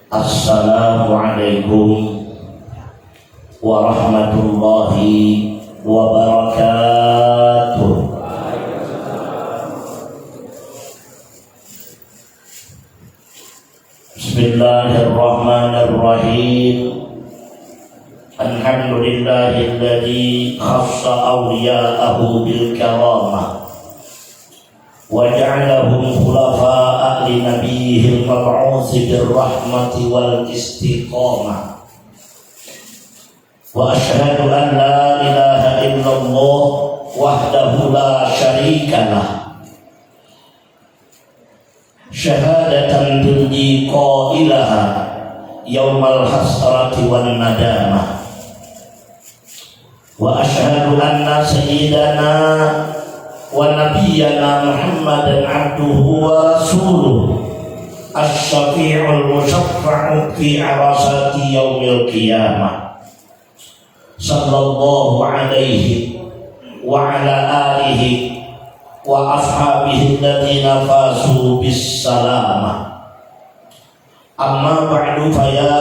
Assalamualaikum warahmatullahi wabarakatuh. Bismillahirrahmanirrahim. Alhamdulillahilladzi khassa awliya'ahu bil karamah wa ja'alahum khulafa'a li nabiyyihil mab'uuts bir rahmati wal istiqamah. Wa asyhadu an la ilaha illallah wahdahu la syarika lah, syahadatan tunji qailaha yaumal hasrati wan nadamah. Wa asyhadu anna sayyidana wa nabiyyana Muhammadan abduhu wa rasuluh asy-syafi'ul musyaffa'u fi arasati yaumil qiyamah sallallahu alaihi wa ala alihi wa ashabihi alladziina fazu bis salamah. Amma ba'du, fa ya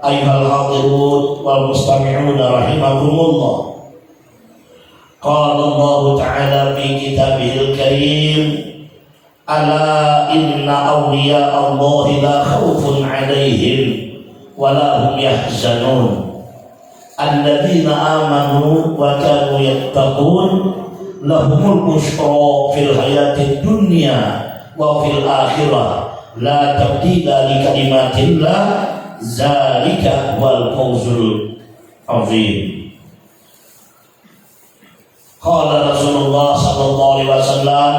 ayyuhal hadirun wal mustami'una rahimakumullah. Qala Allah ta'ala fi kitabihil karim, ala inna awliya Allahi la khawfun 'alaihim wa la hum yahzanun alladzina amanu wa kanu yattaqun lahumul busyra fil hayatid dunya wa fil akhirah la tabdila li kalimatillah zalika wal fawzul azim. Qala Rasulullah sallallahu alaihi wasallam,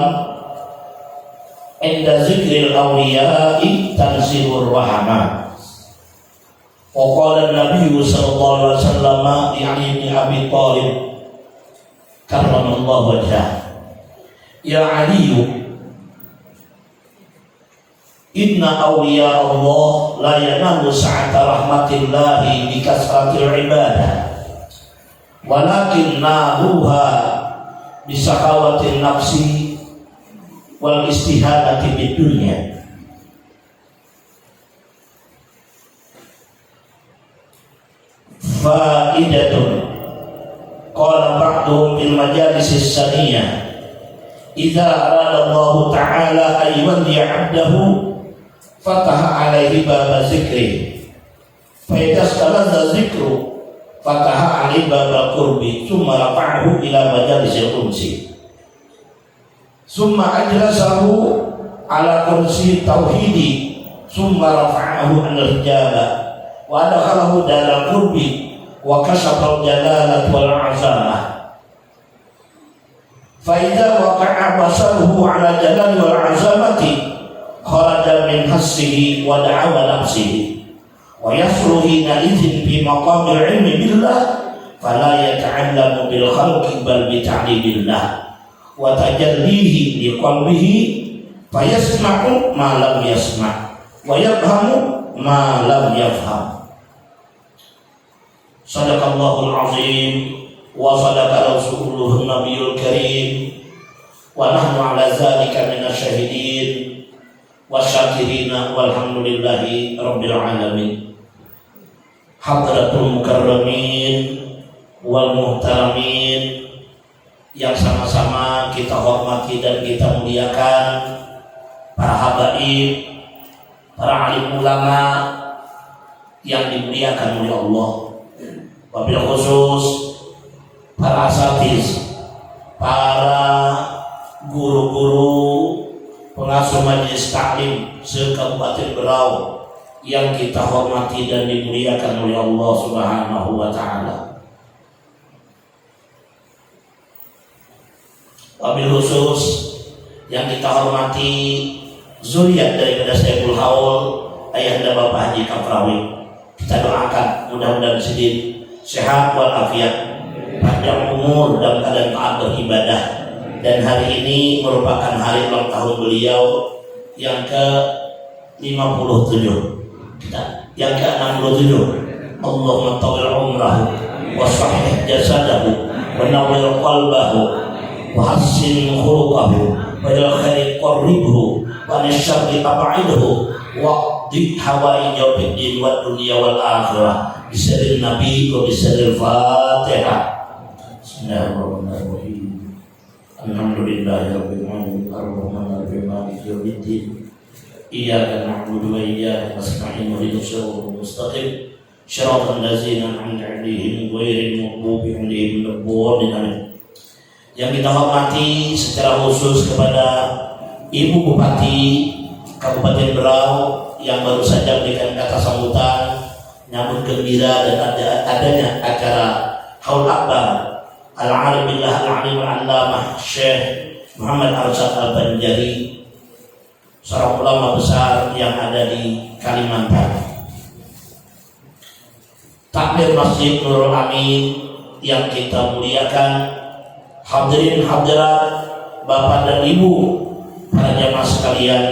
inda zikril awliya'i tanzilur rahmah. Wa qala an-nabiy sallallahu alaihi wasallam li Ali bin Abi Thalib karramallahu wajhah, ya Ali, inna awliya Allah la yanalu sa'ata rahmatillahi bi kasratil ibadah walakin naluha bisakawatin nafsi wal istihadati bid dunya. Faidatun qala ba'duhum bil majalisis saniyah, idza arada Allah ta'ala aywan ya'abdahu fataha alaihi baba zikri fa idza istalaza zikru fataha alaihi baba qurbi thumma rafa'ahu ila majalisil unsi thumma ajlasahu ala kursi tauhidi thumma rafa'ahu anil hijaba wa adkhalahu dalam qurbi wa kashafa al-jalalah wal 'azamah. Fa idza waqa'a basaruhu ala jalali wal 'azamati kharaja min hassihi wa da'awa nafsihi wa yasru hina idzin fi maqamil ilmi billah fala yata'allamu bil khalqi bal bi ta'limillah wa tajallihi li qalbihi fayasma'u ma lam yasma' wa yafhamu ma lam yafham. Sadaqallahul azim wa sadaqa rasulullahun nabiyul karim wa nahnu ala zalika minasyahidin wasyakirina walhamdulillahi rabbil alamin. Hadratul mukarramin wal muhtaramin yang sama-sama kita hormati dan kita muliakan, para habaib, para alim ulama yang dimuliakan oleh Allah, wabil khusus para asatiz, para guru-guru pengasuh majelis taklim se-Kabupaten Berau yang kita hormati dan dimuliakan oleh Allah Subhanahu wa taala. Wabil khusus yang kita hormati zuriat daripada Sayyidul Haul Ayahanda Bapak Haji Kafrawi. Kita doakan mudah-mudahan sedih sehat walafiat, panjang umur dalam keadaan taat beribadah. Dan hari ini merupakan hari ulang tahun beliau yang ke-57, yang ke-67. Allahumma tawil umrahu wa sahih jasadahu wa nawwir qalbahu wa hassin khuluqahu wa jal khairi qarribhu wa nisyarri ab'idhu wa di hawaii jawabid wa dunia wal akhirah bisiril nabi wa bisiril fatihah. Bismillahirrahmanirrahim. Alhamdulillahirabbil alamin arrahmanirrahim maliki yaumiddin iyyaka na'budu wa iyyaka nasta'in ihdinas siratal mustaqim shiratal ladzina an'amta 'alaihim ghairil maghdubi 'alaihim waladdallin. Yang kita hormati secara khusus kepada Ibu Bupati Kabupaten Berau yang baru saja memberikan kata sambutan nyambut gembira dan adanya acara Haul Akbar Al-Alim Billah Al-Alim Al-Allamah Syekh Muhammad Arsyad Al-Banjari, seorang ulama besar yang ada di Kalimantan. Takmir Masjid Nurul Amin yang kita muliakan, hadirin hadirat, Bapak dan Ibu, para jamaah sekalian,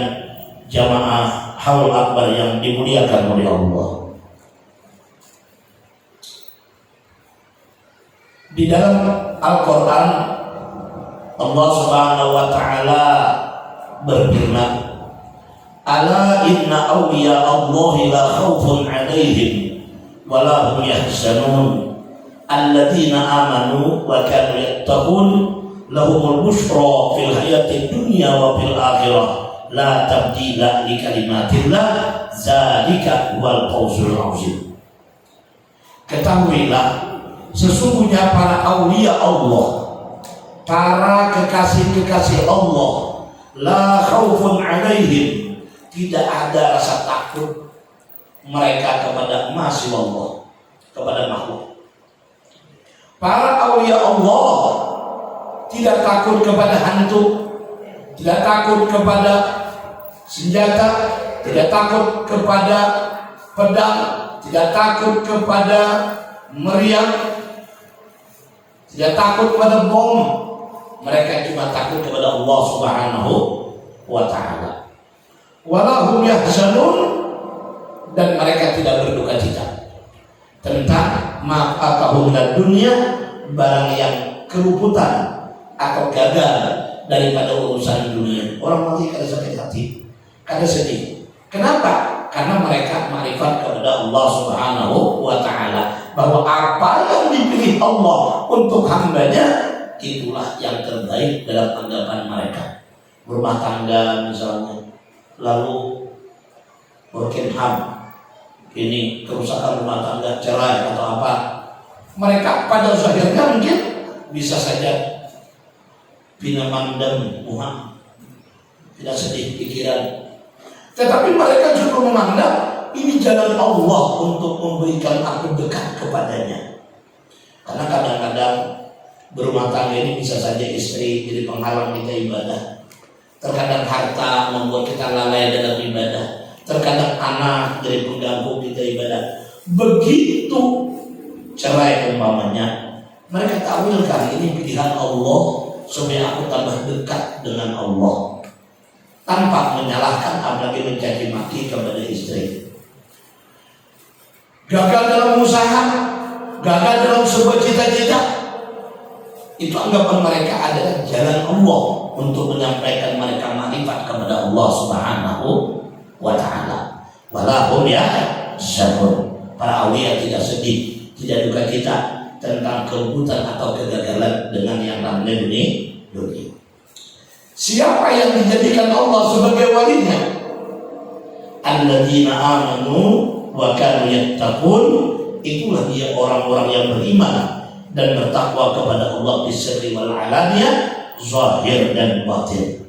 jamaah Haul Akbar yang dimuliakan oleh Allah. Di dalam Al-Quran Allah Subhanahu wa ta'ala berfirman, ala inna awliya Allahi la khawfun 'alaihim wa la hum yahzanun alladzina amanu wa kanu yattaqun lahumul busyra fil hayatid dunya wa fil akhirah la tabdila li kalimatillah zalika wal fawzul azim. Ketahuilah sesungguhnya para aulia Allah, para kekasih-kekasih Allah, la khaufun alaihim, tidak ada rasa takut mereka kepada masih Allah, kepada makhluk. Para aulia Allah tidak takut kepada hantu, tidak takut kepada senjata, tidak takut kepada pedang, tidak takut kepada meriam, tidak takut kepada bom. Mereka cuma takut kepada Allah Subhanahu wa ta'ala. Walahum yahzanun, dan mereka tidak berduka cita tentang ma'atahum dunia, barang yang keruputan atau gagal daripada urusan dunia. Orang mati kada sakit hati, kada sedih. Kenapa? Karena mereka makrifat kepada Allah Subhanahu wa ta'ala, bahwa apa yang dipilih Allah untuk hambanya itulah yang terbaik dalam anggapan mereka. Rumah tangga misalnya, lalu broken home, ini kerusakan rumah tangga, cerai atau apa, mereka pada zahirnya mungkin bisa saja bina mandam Muhammad, tidak sedih pikiran, tetapi mereka justru memandang ini jalan Allah untuk memberikan aku dekat kepadanya. Karena kadang-kadang berumah tangga ini bisa saja istri jadi penghalang kita ibadah, terkadang harta membuat kita lalai dalam ibadah, terkadang anak jadi pengganggu kita ibadah. Begitu cerai umpamanya, mereka takwilkan ini pilihan Allah supaya aku tambah dekat dengan Allah, tanpa menyalahkan apalagi mencaci maki kepada istri. Gagal dalam usaha, gagal dalam sebuah cita-cita, itu anggapan mereka adalah jalan Allah untuk menyampaikan mereka makrifat kepada Allah Subhanahu wa ta'ala. Walahum yahzanun, para awliya tidak sedih, tidak duka cita tentang kerubutan atau kegagalan dengan yang namanya dunia. Siapa yang dijadikan Allah sebagai walinya? Alladzina amanu wa kanu yattaqun, itulah dia orang-orang yang beriman dan bertakwa kepada Allah bisirri wal alaniyah, zahir dan batin.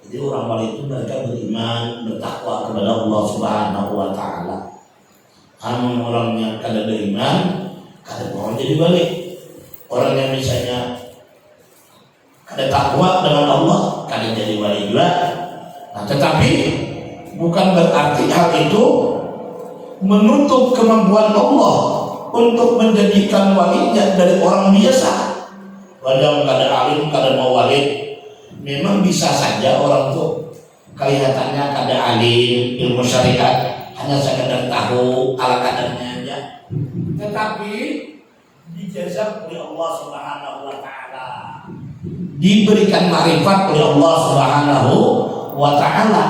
Jadi orang wali itu mereka beriman, bertakwa kepada Allah Subhanahu wa ta'ala. Orang yang kada beriman, kada mau jadi wali. Orang yang misalnya kada takwa dengan Allah, kada jadi wali juga. Nah, tetapi bukan berarti hal itu menutup kemampuan Allah untuk menjadikan walinya dari orang biasa. Walau kada alim, kada mau wali, memang bisa saja orang tuh kelihatannya kada alim ilmu syariat, hanya sekadar tahu ala kadarnya aja. Tetapi dijazab oleh Allah Subhanahu wa taala, diberikan marifat oleh Allah Subhanahu wa taala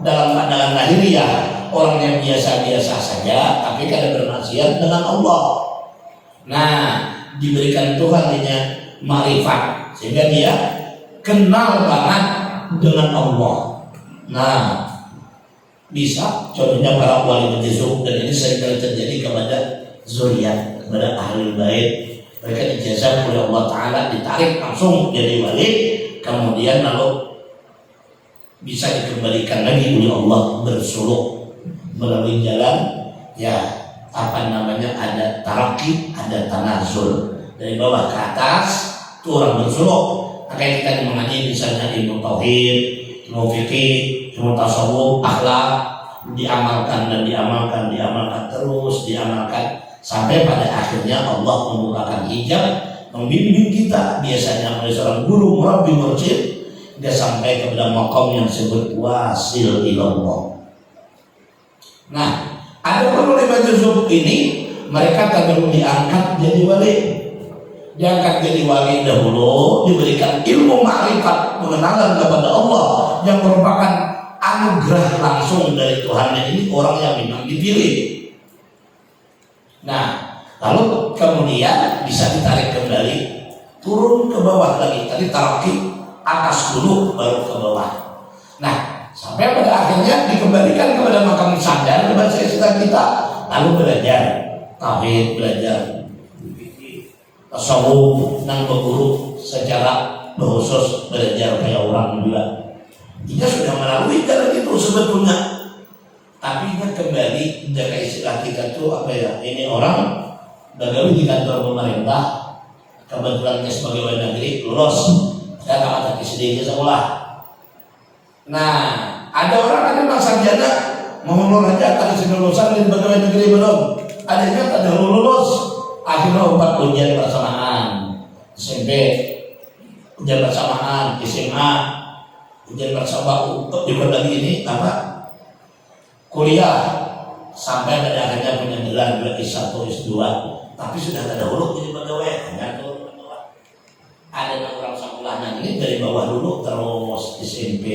dalam keadaan lahiriah, orang yang biasa-biasa saja tapi kada bermaksiat dengan Allah. Nah, diberikan Tuhan ini marifat sehingga dia kenal banget dengan Allah. Nah, bisa contohnya para wali berjizuk, dan ini sering terjadi kepada zuriat, kepada ahli bait. Mereka dijazah oleh Allah Ta'ala, ditarik langsung jadi wali, kemudian lalu bisa dikembalikan lagi oleh Allah bersuluk melalui jalan ya apa namanya, ada taraki, ada tanazul, dari bawah ke atas itu orang bersuluk. Makanya kita mengaji misalnya ilmu tauhid, ilmu fikih, ilmu tasawuf, akhlak, diamalkan dan diamalkan terus, diamalkan sampai pada akhirnya Allah membukakan hijab, membimbing kita biasanya oleh seorang guru, murabbi, mursyid, dia sampai kepada maqam yang disebut wasil ilallah. Nah, ada penulis majuzub ini mereka tak perlu diangkat jadi wali. Diangkat jadi wali dahulu, diberikan ilmu ma'rifat, pengenalan kepada Allah yang merupakan anugerah langsung dari Tuhan. Ini orang yang memang dipilih. Nah, lalu kemudian bisa ditarik kembali, turun ke bawah lagi. Tadi taraki atas dulu, baru ke bawah. Nah, sampai pada akhirnya dikembalikan kepada makam sadar, kepada cita kita, lalu belajar tauhid, belajar tasawuf, nang berguru secara khusus, belajar kayak orang juga. Dia sudah melalui jalan itu sebetulnya, tapi dia kembali jaga istilah kita tuh apa ya? Ini orang gagal di kantor pemerintah, kebetulan dia sebagai pegawai negeri lulus, saya tamat hati sedikit sekolah. Nah, ada orang ada sarjana mau lulus aja, tadi sudah lulusan di pegawai negeri belum, adanya tak ada lulus. Akhirnya 4 ujian bersamaan, SMP ujian bersamaan, SMA ujian bersamaan, juga lagi ini apa kuliah, sampai pada akhirnya punya gelar S1, S2, tapi sudah ada huruf jadi pegawai. Ada orang sekolahnya ini dari bawah dulu terus SMP,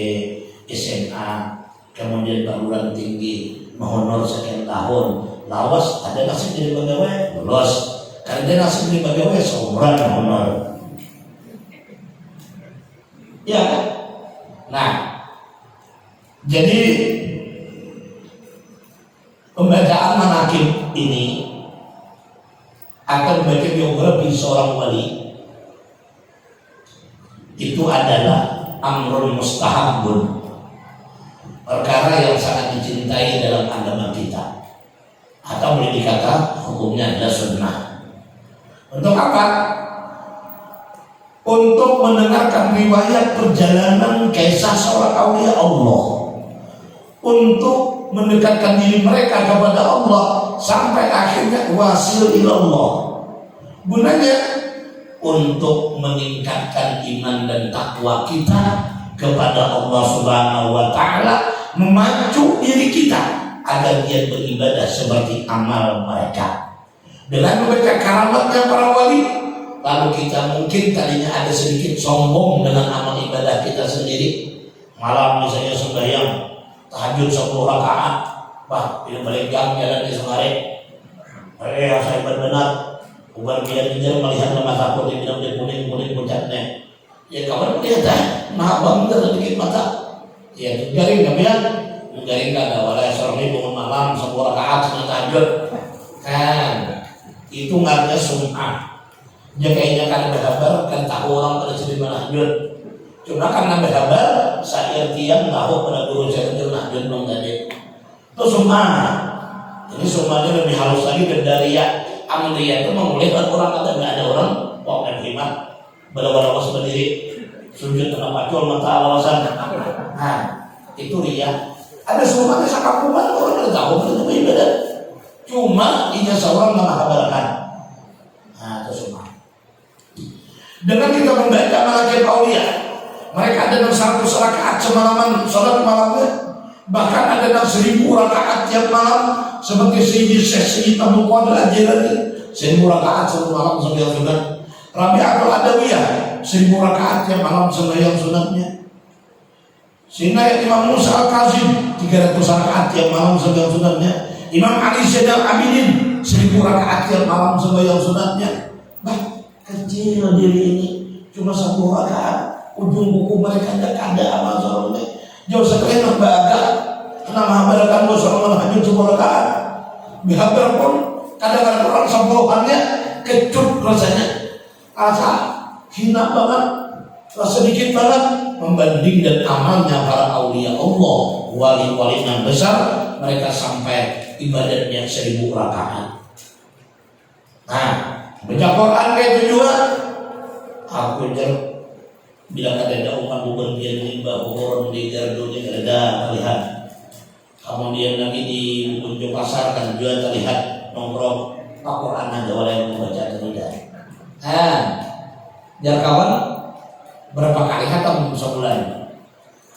SMA, kemudian perguruan tinggi, menghonor sekian tahun, lawas ada nasib jadi pegawai, lulus. Karena dia nasib jadi pegawai seumuran honor. Ya kan? Nah, jadi pembacaan manaqib ini akan membaca biografi seorang wali itu adalah amrun mustahabun, perkara yang sangat dicintai dalam agama kita, atau boleh dikata hukumnya adalah sunnah. Untuk apa? Untuk mendengarkan riwayat perjalanan kisah seorang aulia Allah, untuk mendekatkan diri mereka kepada Allah sampai akhirnya wasil ilallah. Gunanya untuk meningkatkan iman dan takwa kita kepada Allah Subhanahu wa taala, memacu diri kita agar dia beribadah seperti amal mereka. Dengan membaca karamatnya para wali, lalu kita mungkin tadinya ada sedikit sombong dengan amal ibadah kita sendiri. Malam misalnya sembahyang tahajud 10 rakaat, wah ini melenggang jalan di sore. Saya benar, bukan biar dia melihat lemah takut di bidang kuning puncaknya. Ya kawan melihat nah bangga sedikit mata. Ya garing kamian, garing kada wala seorang ibu malam 10 rakaat sunat tahajud. Kan itu ngarnya sum'ah. Dia kayaknya kan berhabar, kan tahu orang pada sedih menahjud. Cuma karena berhabar, saya tiang tahu pada guru saya itu nahjud menggade. Itu sum'ah. Ini sum'ahnya lebih halus lagi dari ya. Amriyah itu memulihkan orang, kata nggak ada orang, pokoknya khidmat, bala-bala berdiri. sujud kena pacul mata alasan. Nah, itu riya. Ada sunnahnya sakapungan orang tidak tahu itu ibadah. Cuma ijazah orang mengabarkan. Nah, itu sunnah. Dengan kita membaca manaqib aulia, mereka ada 600 rakaat semalaman salat malamnya. Bahkan ada 1000 rakaat tiap malam, seperti Syekh Abdul Qadir Al-Jilani 1000 rakaat satu malam sembahyang sunat. Rabi'atul Adawiyah 1000 rakaat tiap malam sembahyang sunatnya. Sehingga Imam Musa Al-Kazim 300 rakaat tiap malam sembahyang sunatnya. Imam Ali Zainal Abidin 1000 rakaat tiap malam sembahyang sunatnya. Bah, kecil diri ini cuma 1 rakaat, ujung buku mereka tidak ada amal soleh. Jauh sekali nak baga, kena mahabarakan bos orang hajud 10 rakaat. Bihabar pun kadang-kadang orang sambauannya kecut rasanya, asa hina banget, rasa sedikit banget membanding dan amalnya para aulia Allah, wali-wali yang besar, mereka sampai ibadahnya 1000 rakaat. Nah, baca Quran kayak itu juga. Aku bilang ada umat berpergian riba orang di gardunya ada terlihat. Kemudian lagi di ujung pasar kan juga terlihat nongkrong Al-Quran aja orang yang membaca tidak. Nah, biar kawan berapa kali hatam sebulan?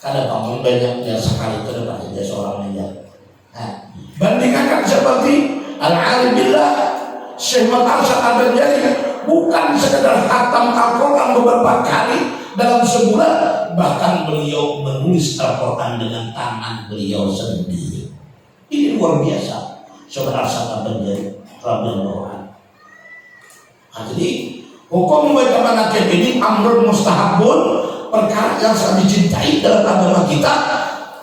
Kadang bangun banyak ya sekali ke depan aja seorang aja. Nah, bandingkan seperti Al-Alim Billah Syekh Matarsyad Al-Banjari, bukan sekedar hatam Al-Quran beberapa kali dalam sebulan, bahkan beliau menulis Al-Quran dengan tangan beliau sendiri. Ini luar biasa. Saudara Syekh Al-Banjari radhiyallahu anhu. Nah, jadi hukum membaca manaqib ini amrun mustahabun, perkara yang sangat dicintai dalam agama kita,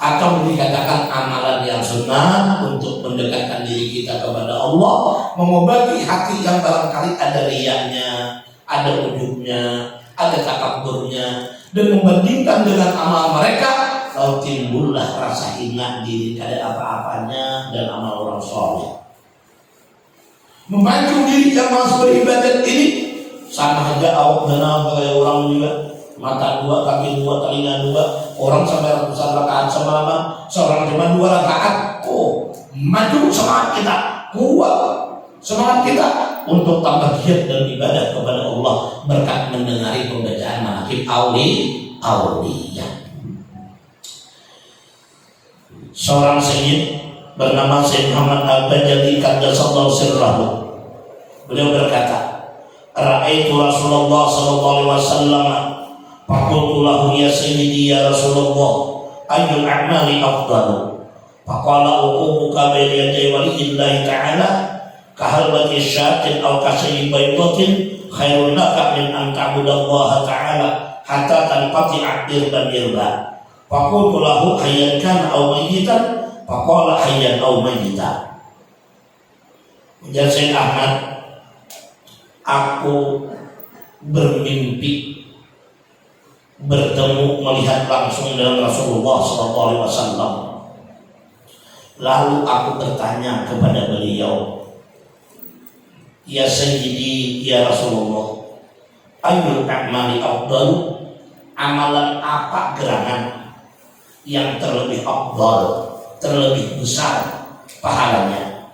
atau dikatakan amalan yang sunnah untuk mendekatkan diri kita kepada Allah, mengobati hati yang barangkali ada riyanya, ada ujubnya, ada takabburnya, dan membandingkan dengan amal mereka, lalu timbullah rasa ingat diri ada apa-apanya dan amal orang soleh. Memacu diri yang malas beribadat ini sama aja awak dana kayak orang juga, mata 2, kaki 2, telinga 2, orang sampai ratusan rakaat semalam, seorang cuma 2 rakaat. Oh, maju semangat kita, kuat semangat kita untuk tambah giat dan ibadah kepada Allah berkat mendengari pembacaan manaqib aulia. Seorang sayyid bernama Sayyid Muhammad Al-Bajali Qaddasallahu sirrahu, beliau berkata, ra'aitu Rasulullah sallallahu alaihi wasallam faqultu lahu ya sayyidi ya Rasulullah ayyul a'mali afdalu, faqala uqubuka bayna yaday walillahi ta'ala kahalbati syatin aw kasayyi baydatin khairun laka min an ta'budallaha ta'ala hatta tanqati'a dirban dirba. Faqultu lahu hayyan kana aw mayyitan, faqala hayyan aw mayyitan. Ujar Sayyid Ahmad, aku bermimpi bertemu melihat langsung dengan Rasulullah SAW. Lalu aku bertanya kepada beliau, ya Sayyidi ya Rasulullah, ayyul a'mali afdalu, amalan apa gerangan yang terlebih afdal, terlebih besar pahalanya?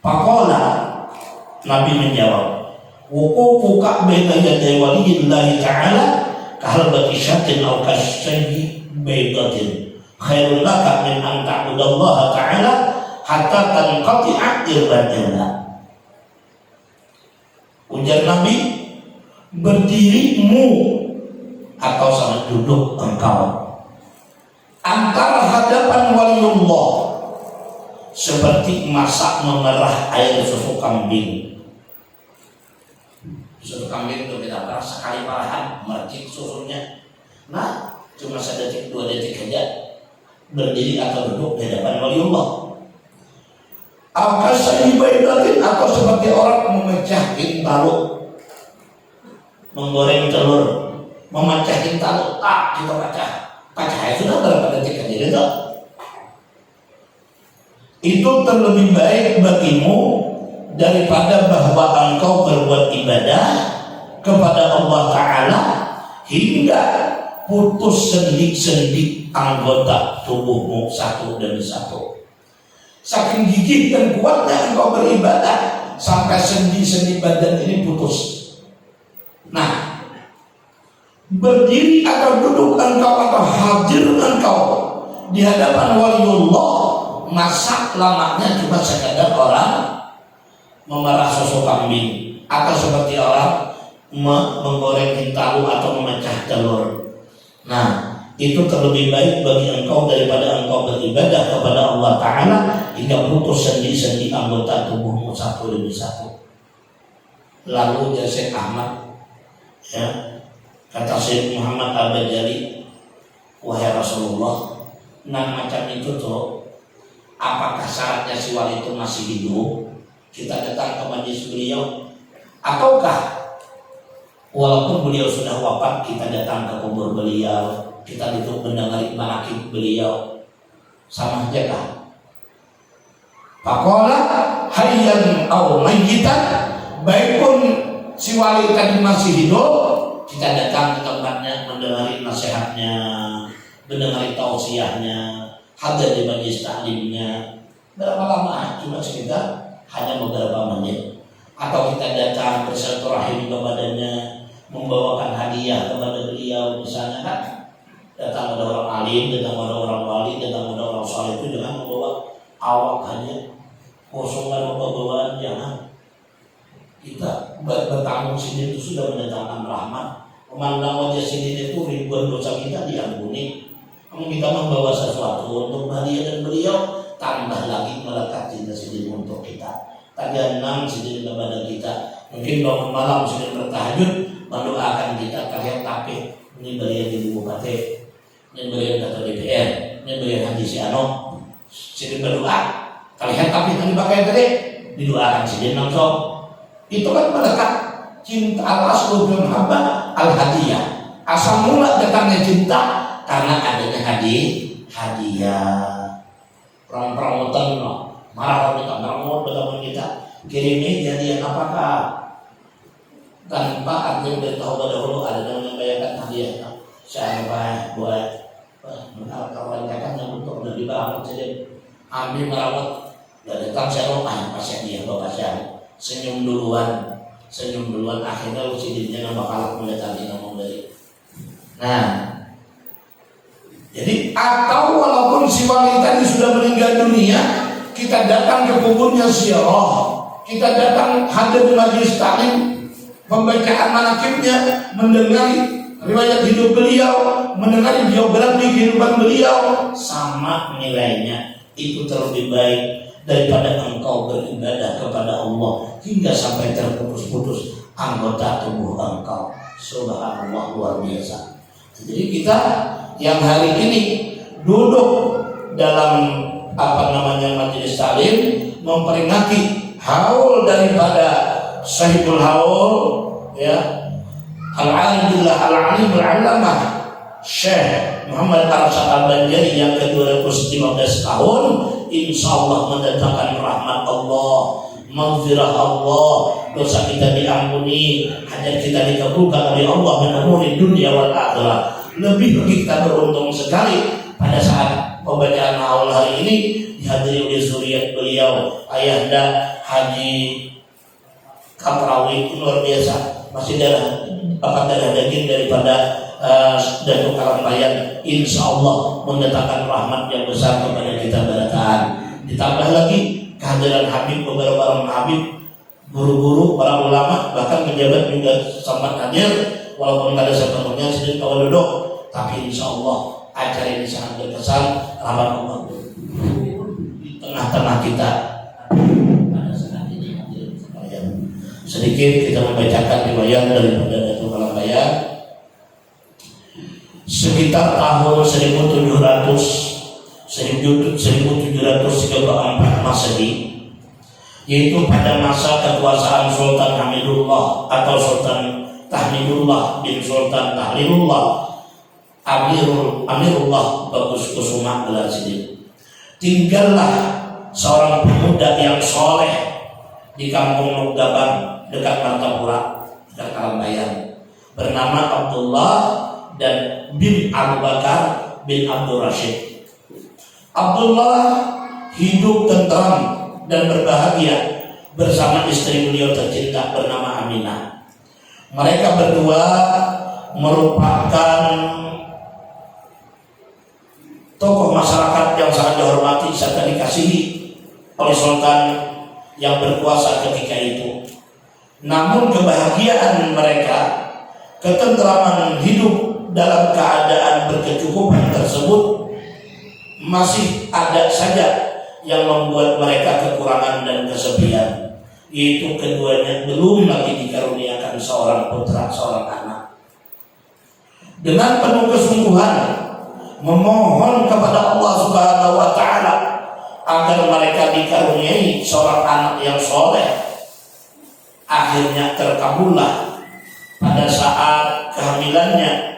Faqala, Nabi menjawab, wuqufuka baina yaday waliyillahi ta'ala kahalbati syatin aw kasayyi baydatin khairul laka min an ta'budallaha ta'ala hatta tanqati'a irbatillah. Ujar Nabi, berdirimu atau sama duduk engkau antara hadapan waliullah seperti masak memerah air susu kambing. Susu kambing itu kita perah sekali parahan, mercik susunya. Nah, cuma 1 detik 2 detik aja berdiri atau duduk di hadapan waliullah. Al-kasayyi baydatin, atau seperti orang memecahin talut, menggoreng telur, memecahin talut, tak kita pecah sudah berapa detik aja gitu. Itu terlebih baik bagimu daripada bahwa engkau berbuat ibadah kepada Allah Ta'ala hingga putus sendi-sendi anggota tubuhmu satu demi satu. Saking gigih dan kuatnya engkau beribadah sampai sendi-sendi badan ini putus. Nah, berdiri atau duduk engkau atau hadir engkau di hadapan waliullah, masa lamanya cuma sekadar orang memerah susu kambing atau seperti orang menggoreng hintalu atau memecah telur. Nah, itu terlebih baik bagi engkau daripada engkau beribadah kepada Allah Ta'ala hingga putus sendi-sendi anggota tubuhmu satu demi satu. Lalu Syekh Ahmad, ya, kata Syekh Muhammad Al-Bajali, wahai Rasulullah, nah macam itu tuh, apakah syaratnya si wali itu masih hidup? Kita datang ke majlis beliau, ataukah walaupun beliau sudah wafat kita datang ke kubur beliau, kita duduk mendengar manaqib beliau, sama aja kah? Faqala hayyan aw mayyitan, baik pun si wali tadi masih hidup, kita datang ke tempatnya mendengar nasihatnya, mendengar tausiahnya, hadir di majlis taklimnya. Berapa lama? Cuma sekitar hanya beberapa menit. Atau kita datang bersilaturahim kepadanya, membawakan hadiah kepada beliau, misalnya kan, datang ada orang alim, datang ada orang wali, datang ada orang saleh itu jangan membawa awak hanya kosongan bawaan, jangan. Kita bertamu sini itu sudah mendatangkan rahmat. Memandang wajah sini itu ribuan dosa kita diampuni. Kamu kita membawa sesuatu untuk hadiah dan beliau, tambah lagi melekat cinta sini untuk kita. Taganam sini kepada kita. Mungkin bangun malam sini bertahajud, mendoakan kita kahya tapi ini beliau di Bupati, ini beliau kata DPR, ini beliau haji si Ano, sini berdoa. Kalian tapi tadi pakai tadi didoakan sini langsung. Itu kan melekat cinta al-aslu bil mahabbah al-hadiyah. Asal mula datangnya cinta karena adanya hadiah. Perang-perangutan marah kita, meramut bertemu kita, kirimi hadiah apakah? Tanpa artinya beritahu dahulu ada yang membayarkan hadiah. Siapa buat kawan kakak yang untuk lebih banget jadi ambil merawat dari datang saya rumah pasien dia bapak saya senyum duluan akhirnya lu sidiknya nggak bakal mendatangi ngomong dari. Nah, jadi atau walaupun si wali tadi sudah meninggal dunia, kita datang ke kuburnya ziarah, kita datang hadir di majlis taklim, pembacaan manaqibnya, mendengar riwayat hidup beliau, mendengar biografi kehidupan beliau, sama nilainya. Itu terlebih baik daripada engkau beribadah kepada Allah hingga sampai terputus-putus anggota tubuh engkau. Subhanallah, luar biasa. Jadi kita yang hari ini duduk dalam majelis taklim memperingati haul daripada sahibul haul, ya, al-alimullah al-alim al-alamah Syekh Muhammad Arsyad Al-Banjari yang ke-215 tahun, insyaallah mendatangkan rahmat Allah, maghfirah Allah, dosa kita diampuni, hajat kita dikabulkan oleh Allah menamuni dunia wal akhirah. Lebih bagi kita beruntung sekali pada saat pembacaan haul hari ini dihadiri oleh zuriat beliau Ayahanda Haji Kaprawi, luar biasa, masih darah daging daripada Datuk Karambayan, insya Allah mendatangkan rahmat yang besar kepada kita berataan. Ditambah lagi kehadiran Habib, beberapa orang Habib, guru-guru, para ulama, bahkan pejabat juga sempat hadir, walaupun tidak ada sepenuhnya sedikit kawal duduk, tapi insya Allah acara ini sangat berkesan, rahmat Allah di tengah-tengah kita pada saat ini. Sedikit kita membacakan riwayat daripada Datuk Karambayan. Sekitar tahun 1734 Masehi, yaitu pada masa kekuasaan Sultan Hamidullah atau Sultan Tahmidullah bin Sultan Tahlilullah Amirullah Bagus Kusuma Al-Siddiq, tinggallah seorang pemuda yang soleh di kampung Nugabang dekat Martapura, dekat Kalambayan. bernama Abdullah dan bin Abu Bakar bin Abdul Rashid. Abdullah hidup tentram dan berbahagia bersama istri beliau tercinta bernama Aminah. Mereka berdua merupakan tokoh masyarakat yang sangat dihormati serta dikasihi oleh sultan yang berkuasa ketika itu. Namun kebahagiaan mereka, ketentraman hidup dalam keadaan berkecukupan tersebut masih ada saja yang membuat mereka kekurangan dan kesepian, yaitu keduanya belum lagi dikaruniakan seorang putra, seorang anak. Dengan penuh kesungguhan memohon kepada Allah Subhanahu wa taala agar mereka dikaruniai seorang anak yang soleh, akhirnya terkabullah. Pada saat kehamilannya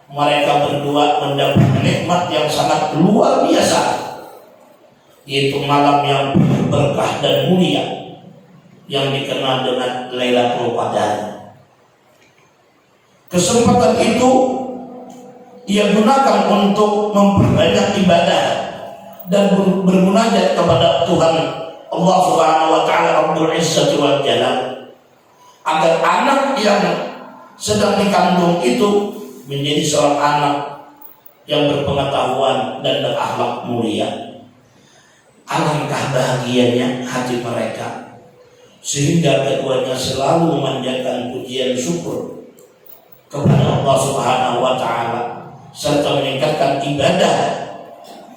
mereka berdua mendapat nikmat yang sangat luar biasa, yaitu malam yang berkah dan mulia yang dikenal dengan Lailatul Qadar. Kesempatan itu ia gunakan untuk memperbanyak ibadah dan bermunajat kepada Tuhan Allah Subhanahu wa taala Rabbul Izzati wal Jalal, agar anak yang sedang dikandung itu menjadi seorang anak yang berpengetahuan dan berakhlak mulia. Alangkah bahagianya hati mereka, sehingga keduanya selalu memanjatkan pujian syukur kepada Allah Subhanahu wa taala serta meningkatkan ibadah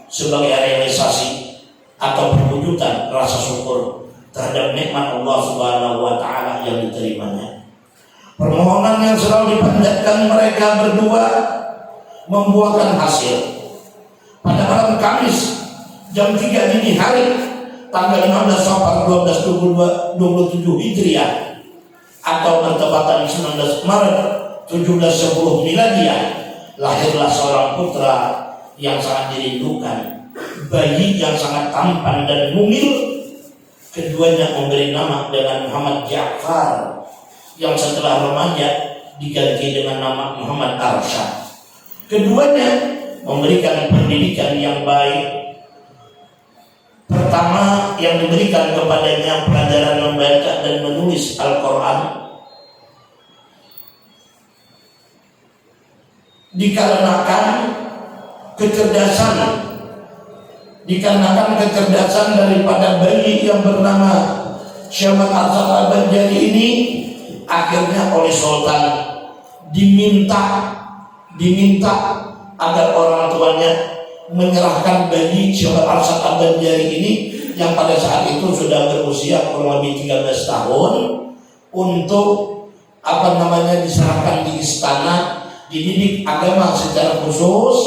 sebagai realisasi atau perwujudan rasa syukur terhadap nikmat Allah Subhanahu wa taala yang diterimanya. Permohonan yang selalu dipanjatkan mereka berdua membuahkan hasil. Pada malam Kamis jam 3 dini hari tanggal 15 Safar 1227 Hijriah atau bertepatan 19 Maret 1710 Miladiah, lahirlah seorang putra yang sangat dirindukan, bayi yang sangat tampan dan mungil. Keduanya memberi nama dengan Muhammad Ja'far, yang setelah remaja diganti dengan nama Muhammad Arsyad. Keduanya memberikan pendidikan yang baik. Pertama yang diberikan kepadanya pelajaran membaca dan menulis Al-Quran, dikarenakan kecerdasan daripada bayi yang bernama Syamad Arsyad Al-Banjari ini, akhirnya oleh sultan diminta agar orang tuanya menyerahkan bayi Syamad Arsyad Al-Banjari ini yang pada saat itu sudah berusia kurang lebih 13 tahun untuk diserahkan di istana, dididik agama secara khusus.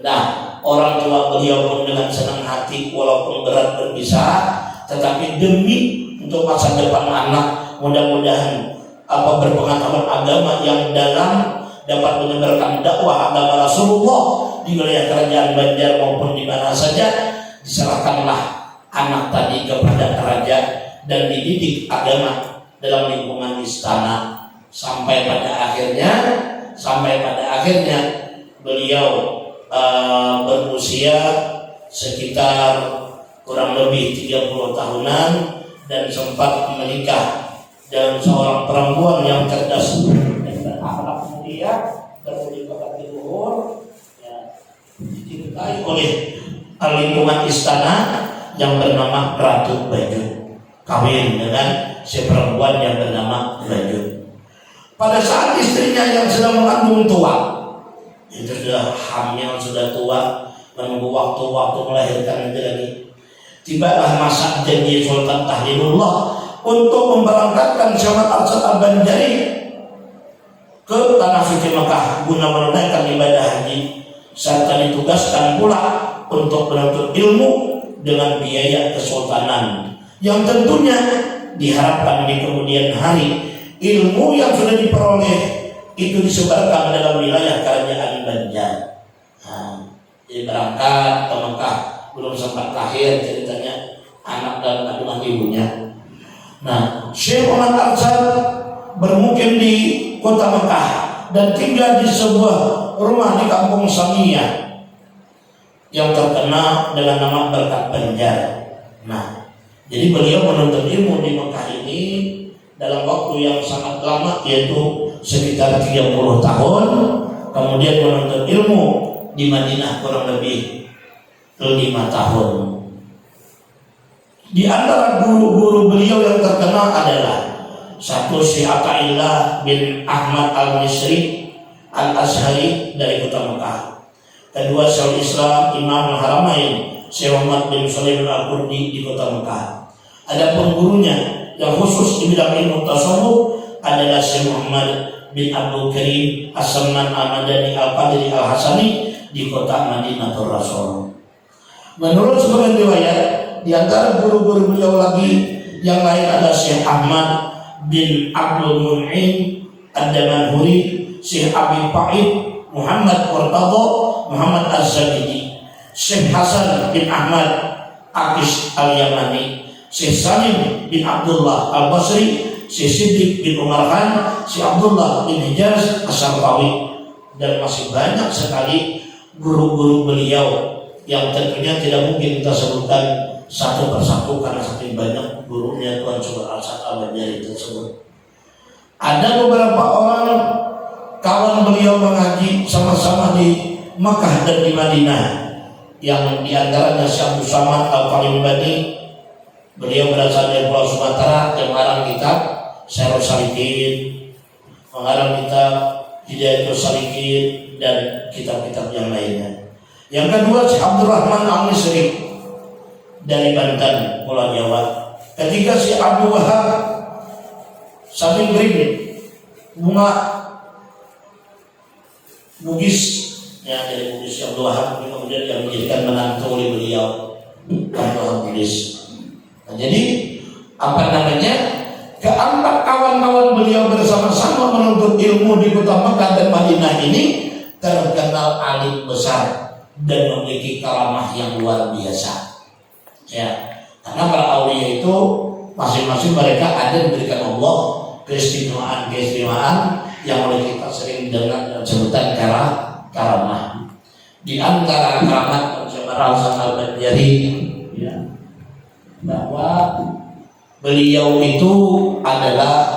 Nah, orang tua beliau pun dengan senang hati walaupun berat berpisah, tetapi demi untuk masa depan anak, mudah-mudahan berpengetahuan agama yang dalam, dapat menyebarkan dakwah agama Rasulullah di wilayah kerajaan Banjar maupun di mana saja, diserahkanlah anak tadi kepada raja dan dididik agama dalam lingkungan istana sampai pada akhirnya beliau berusia sekitar kurang lebih 30 tahunan dan sempat menikah dengan seorang perempuan yang cerdas dan berakhlak mulia, berpendidikan luhur, dicintai oleh lingkungan istana yang bernama Ratu Baju, kawin dengan si perempuan yang bernama Baju. Pada saat istrinya yang sedang mengandung tua, itu sudah hamil, sudah tua, menunggu waktu melahirkan itu lagi, tibalah masa janji Sultan Tahlilullah untuk memberangkatkan Syamad Arsyad Al-Banjari ke tanah suci Mekah guna menunaikan ibadah haji, serta ditugaskan pula untuk menuntut ilmu dengan biaya kesultanan yang tentunya diharapkan di kemudian hari ilmu yang sudah diperoleh itu disebarkan dalam wilayah kerajaan Banjar. Jadi berangkat ke Mekah, belum sempat lahir ceritanya anak dan kandungan ibunya. Nah, Syekh Muhammad Arsyad bermukim di kota Mekah dan tinggal di sebuah rumah di kampung Samiyah yang terkenal dengan nama Berkat Banjar. Nah, jadi beliau menuntut ilmu di Mekah ini dalam waktu yang sangat lama, yaitu sekitar 30 tahun. Kemudian menuntut ilmu di Madinah kurang lebih 5 tahun. Di antara guru-guru beliau yang terkenal adalah satu Syekh Athaillah bin Ahmad Al-Misri Al-Azhari dari kota Mekah. Kedua Syaikhul Islam Imam Al-Haramain Syekh Muhammad bin Shalih Al-Qurdi di kota Mekah. Adapun gurunya yang khusus di bidang ilmu tasawuf adalah Syekh Muhammad bin Abdul Karim As-Samman Al-Madani Al-Qadiri Al-Hasani di kota Madinatul Rasul. Menurut sebagian riwayat, di antara guru-guru beliau lagi yang lain adalah Syekh Ahmad bin Abdul Mun'im Ad-Damanhuri, Syekh Abi Fa'id Muhammad Qurtado Muhammad Az-Zabidi, Syekh Hasan bin Ahmad Aqis Al-Yamani, Syekh Salim bin Abdullah Al-Basri, Syekh Siddiq bin Umar Khan, Syekh Abdullah bin Hijaz As-Sarqawi, dan masih banyak sekali guru-guru beliau yang tentunya tidak mungkin kita sebutkan satu persatu karena saking banyak gurunya Tuan Subur Al-Sad Al-Banjari tersebut. Ada beberapa orang kawan beliau mengaji sama-sama di Makkah dan di Madinah, yang diantaranya Syekh Abdul Samad Al-Qalimbani. Beliau berasal dari Pulau Sumatera, yang mengarang kitab Syarhus Salikin, mengarang kitab Hidayatus Salikin, dan kitab-kitab yang lainnya. Yang kedua Syekh Abdul Rahman Al-Misri dari Banten, Pulau Jawa. Ketiga Syekh Abdul Wahab Samin Brin Bunga Bugis, ya dari Bugis Syekh Abdul Wahab, kemudian yang menjadikan menantu oleh beliau Abdul Wahab Bugis. Nah, jadi keempat kawan-kawan beliau bersama-sama menuntut ilmu di kota Mekah dan Madinah ini terkenal alim besar dan memiliki karamah yang luar biasa. Ya, karena para aulia itu masing-masing mereka ada diberikan Allah keistimewaan yang oleh kita sering dengar sebutan karamah. Di antara karamat Syekh Al-Hasan Al-Banjari, ya, bahwa beliau itu adalah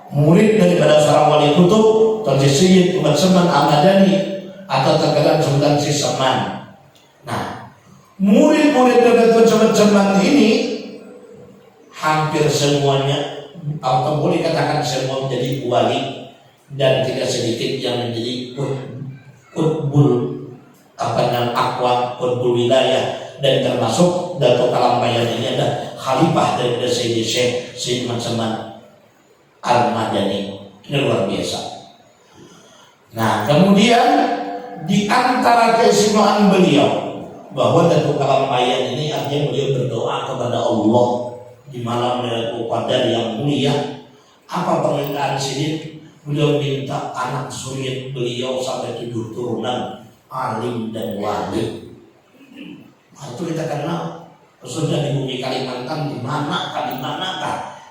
murid daripada seorang wali kutub Tuan Syekh Umar Saman Al-Madani atau terkenal sebutan Syekh Saman. Nah, murid-murid dari Tuan Saman ini hampir semuanya, atau boleh katakan semua menjadi wali, dan tidak sedikit yang menjadi qutbul qutbul wilayah, dan termasuk Datuk Kalambayan ini adalah khalifah dari Sayyidi Syekh Umar Saman Al-Madani. Ini luar biasa. Nah, kemudian di antara keistimewaan beliau bahwa Datuk Kalambayan ini artinya beliau berdoa kepada Allah di malam Lailatul Qadar yang mulia. Apa permintaan sini? Beliau minta anak suriat beliau sampai 7 turunan alim dan wali. Nah, itu kita kenal. Khususnya di bumi Kalimantan, di manakah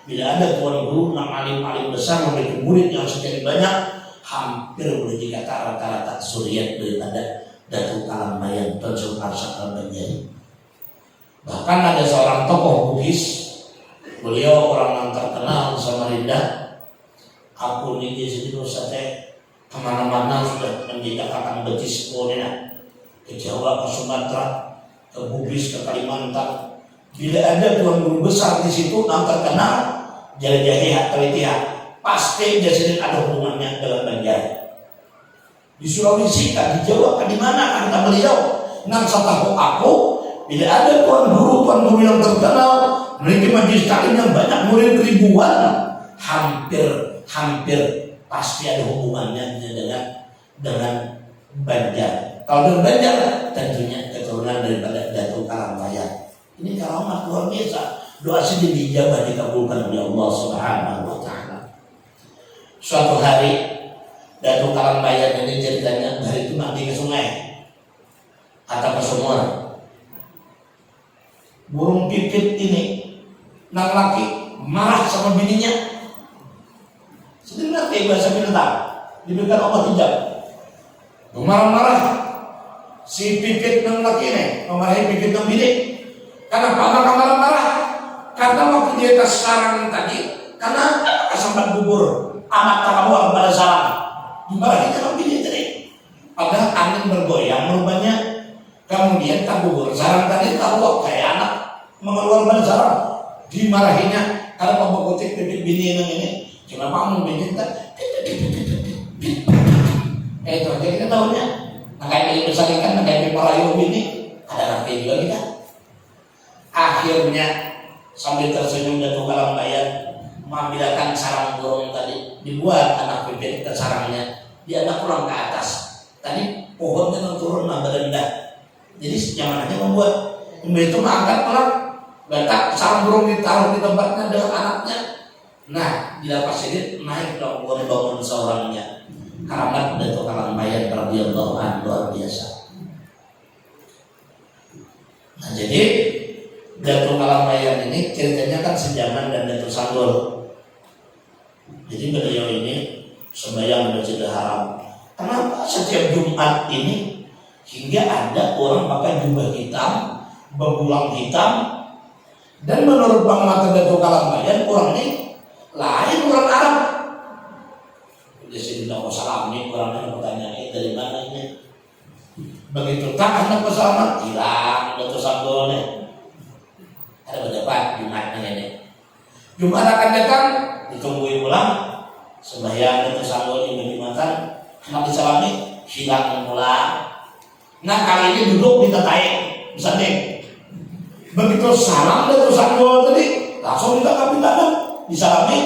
bila ada tuan guru yang alim-alim besar memiliki murid yang sekian banyak, hampir boleh dikata rata-rata suriat daripada Datuk Kalambayan Tuan Syekh Al-Banjari. Bahkan ada seorang tokoh Bugis, beliau orang yang terkenal di Samarinda. Aku ini di sini saya kemana-mana sudah menjadikan betis sekolahnya, ke Jawa, ke Sumatera, ke Bugis, ke Kalimantan. Bila ada tuan guru besar di situ yang terkenal, jari-jari telitiah, pasti jadi ada hubungannya dengan Banjar. Di Sulawesi, di Jawa, di mana kata beliau, nang setahu aku, bila ada tuan guru yang terkenal, memiliki majelis taklim yang banyak murid ribuan, hampir pasti ada hubungannya dengan Banjar. Kalau dengan Banjar, tentunya keturunan daripada Datuk Kalambayan. Ini karamat luar biasa. Doa sendiri dijabah, dikabulkan oleh Allah Subhanahu wa Ta'ala. Suatu hari Datuk Kalambayan ini ceritanya hari itu mandi ke sungai atau ke sumur. Burung pipit ini nang laki marah sama bininya. kayak bahasa binatang. Diberikan Allah hijab. Marah-marah si pipit ng laki ini, memarahi pipit ng bini. Kenapa maka marah-marah? Karena waktu di atas sarang tadi, karena kesempat gugur amat takabuang pada sarang. Dimarahi dengan bini tadi. Padahal angin bergoyang merubahnya. Kemudian tak gugur sarang tadi tahu kayak anak mengeluarkan pada sarang. Dimarahinya karena pembukutik pipit bini yang ini. Kenapa mau bini tak? Itu aja kita tahunya. Nah kayak misalkan nah kayak merayu bini ada nanti juga kita. Akhirnya sambil tersenyum jatuh kalam bayar mengambilkan sarang burung tadi dibuat anak pipit ke sarangnya. Dia anak pulang ke atas. Tadi pohonnya turun nambah rendah. Jadi zamannya membuat itu mengangkat pelan. Letak sarang burung ditaruh di tempatnya dengan anaknya. Nah di lapas ini naik dong bangun seorangnya. Keramat Datuk Kalang Bayan radhiyallahu anhu luar biasa. Nah jadi Datuk Kalang Bayan ini ceritanya kan sejaman dan Datuk Sanggol. Jadi beliau ini sembahyang di Masjidil Haram. Kenapa setiap Jumat ini hingga ada orang pakai jubah hitam, bebulang hitam, dan menurut pengamatan Datuk Kalang Bayan orang ini lain orang Arab. Di sini tidak salam nih orangnya bertanya dari mana ini. Begitu tak anak pesawat hilang Datuk Sanggol nih. Ada berdebat Jumatnya ini. Jumat akan datang ditungguin pulang sembahyang Datuk Sanggol ini dimakan anak disalami hilang pulang. Nah kali ini duduk di tetai misalnya. Begitu salam Datuk Sanggol tadi langsung ditangkap disalami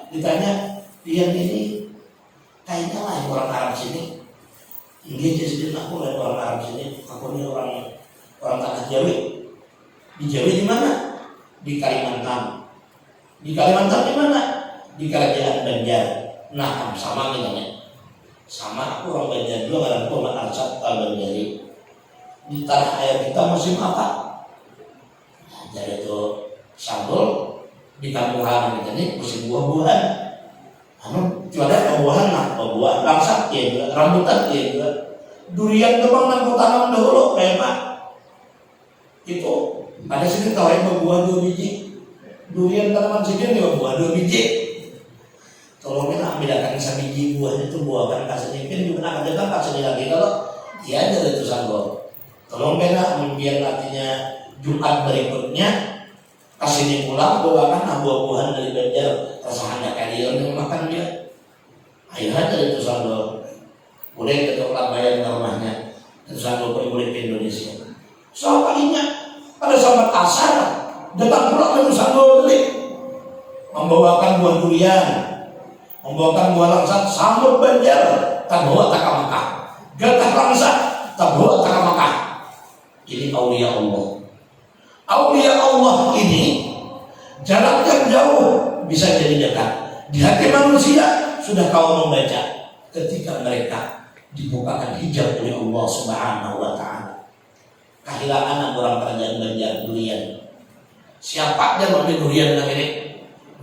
ditanya dia ini kayaknya lah orang Arab sini. Dia jadi aku lah orang Arab sini. Aku ini orang tanah Jawa. Di Jawa di mana? Di Kalimantan. Di Kalimantan di mana? Di Kerajaan Banjar. Nah sama katanya. Sama aku orang Banjar juga karena aku orang Arsat Banjari. Di tanah air kita musim apa? Nah, jadi itu Sanggol di kampung halaman kita ini musim buah-buahan. Cuma ada buah langsat ya juga, rambutan ya juga, durian kebang dan kau tanam dahulu kayak Pak. Itu ada sini tahu yang berbuah 2 biji, durian tanaman sini juga buah 2 biji. Tolongin ambilkan sebiji buahnya itu buahkan kasih nyimpen juga akan datang kasih lagi kalau dia ada itu Sanggol. Tolong bela biar artinya Jumat berikutnya kasih pulang bawakan buah-buahan dari Banjar rasahannya kalian yang makan dia. Ayo aja itu Sanggol boleh ketuk Lambayan ke rumahnya itu Sanggol boleh ke Indonesia. So kalinya pada sahabat asar datang pulang itu Sanggol tadi membawakan buah durian, membawakan buah langsat sambut Banjar tak bawa tak ke Makkah, gatah langsat tak bawa tak ke Makkah. Ini aulia Allah. Aulia Allah ini jarak yang jauh bisa jadi dekat. Di hati manusia sudah kau membaca ketika mereka dibukakan hijab oleh Allah Subhanahu wa taala. Kehilangan orang kerajaan Banjar durian. Siapa dia mengambil durian yang ini?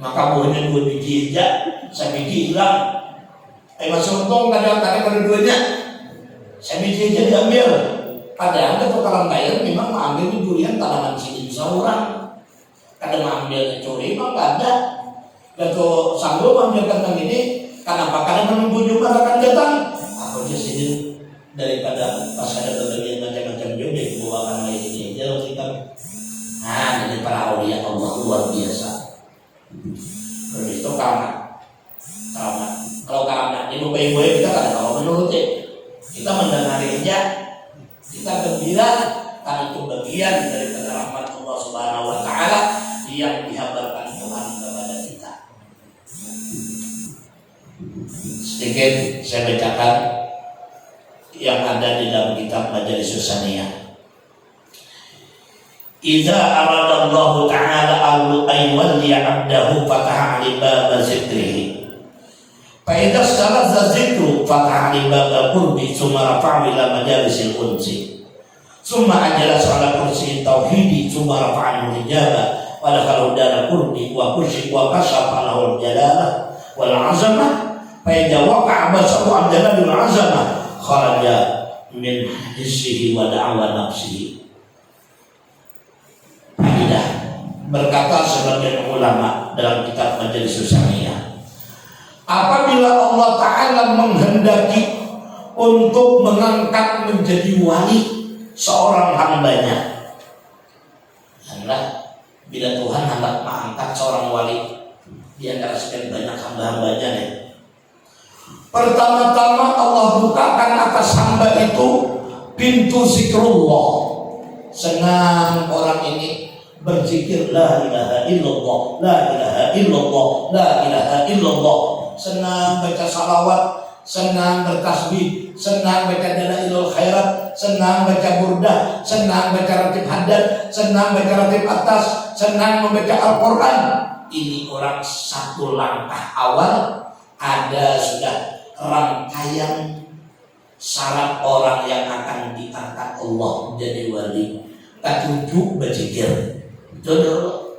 Maka buahnya 2 biji aja, 1 biji hilang. Masih untung kadang pada duanya. 1 biji aja diambil. Padahal Datuk Kalang Bayan memang mengambil durian tanaman sini bisa orang. Kadang mengambilnya curi memang nggak ada. Datuk Sanggol mengambilkan yang ini karena apa? Karena menunggu Jumat akan datang. Aku di sini daripada pas ada berbagai macam-macam jodoh dibawakan lagi ini. Jadi kita, ini para aulia Allah luar biasa. Terus itu keramat. Kalau keramat ini baik-baik kita kan kalau menuruti kita mendengari aja. Kita gembira karena itu bagian daripada rahmat Allah Subhanahu wa taala yang dihabarkan Tuhan kepada kita. Sedikit saya bacakan yang ada di dalam kitab Majalis Saniyah. Idza arada Allah taala an yuwalli 'abdahu fataha 'li bab zikrihi. Fa idza staladza zikru fataha 'li bab qurbi tsumma rafa'a ila majalisil unsi. Summa ajalas ala kursi tauhidi summa rafa'anhu hijaba wa dakhala dara qurbi wa kursi wa kashafa lahu al-jalalah wal 'azamah Fa idza waqa'a basaru an jalalil azamah kharaja min hissihi wa da'wa nafsihi. Faidah, berkata sebagian ulama dalam kitab Majelis Susaniyah, apabila Allah Ta'ala menghendaki untuk mengangkat menjadi wali seorang hambanya, adalah bila Tuhan hendak mengangkat seorang wali di antara sekian banyak hamba-hambanya nih, pertama-tama Allah bukakan atas hamba itu pintu zikrullah. Senang orang ini berzikir la ilaha illallah, la ilaha illallah, la ilaha illallah. Senang baca salawat, senang bertasbih, senang baca dalailul khairat, senang baca burdah, senang baca ratib haddad, senang baca ratib atas, senang membaca Al-Quran. Ini orang satu langkah awal ada sudah rangkaian syarat orang yang akan diangkat Allah jadi wali. Ketujuh berzikir. Jodoh.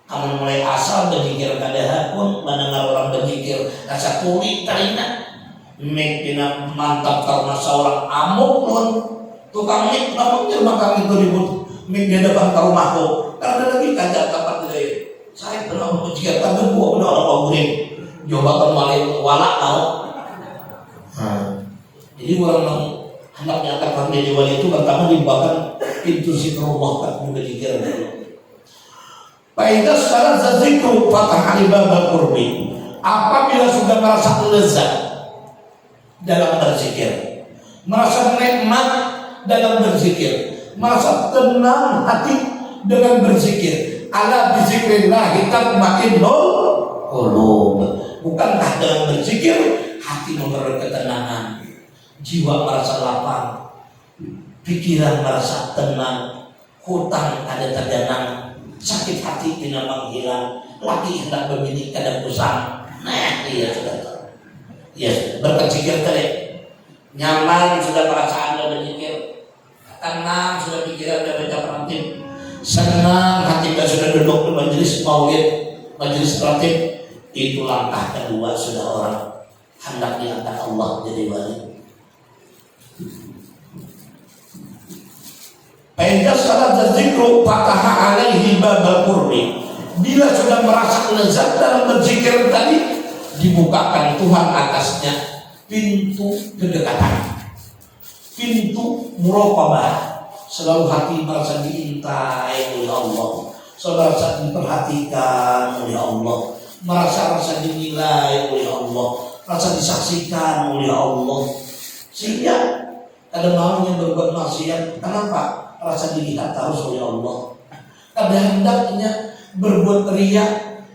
Kamu mulai asal berzikir kada pun mendengar orang berzikir rasa kulit tarina. Mekina mantap karena seorang amuk pun tukang mik kamu jelma kami itu ribut mik di depan rumahku. Karena lagi kajak tempat dia. Saya pernah berzikir kada gua pernah orang bangunin. Coba kembali walak tahu. Jadi orang hendak nyatakan jadi wali itu pertama dibukakan pintu zikrullah tak berzikir dulu. Faidah sekarang zikru fatah alibabal qurbi. Apabila sudah merasa lezat dalam berzikir, merasa nikmat dalam berzikir, merasa tenang hati dengan berzikir, ala bizikrillah tatma'innul qulub. Bukankah dengan berzikir hati memperoleh ketenangan, jiwa merasa lapang, pikiran merasa tenang, hutang ada terdanang, sakit hati tidak menghilang, laki hendak memilih kada pusang. Nah, iya sudah. Ya, berzikir tadi nyaman sudah perasaan sudah berzikir, tenang sudah pikiran sudah baca ratib, senang hati sudah duduk di majelis maulid, majelis ratib. Itu langkah kedua sudah orang hendak diangkat Allah jadi wali. Faidah salat zikru fataha alaihi babal qurbi. Bila sudah merasa lezat dalam berzikir tadi, dibukakan Tuhan atasnya pintu kedekatan, pintu muraqabah. Selalu hati merasa diintai oleh Allah, selalu merasa diperhatikan oleh Allah, merasa dinilai oleh Allah, merasa disaksikan oleh Allah. Sehingga kadang maunya berbuat maksiat, kenapa? Rasa dilihat terus oleh Allah. Kadang hendaknya berbuat riya,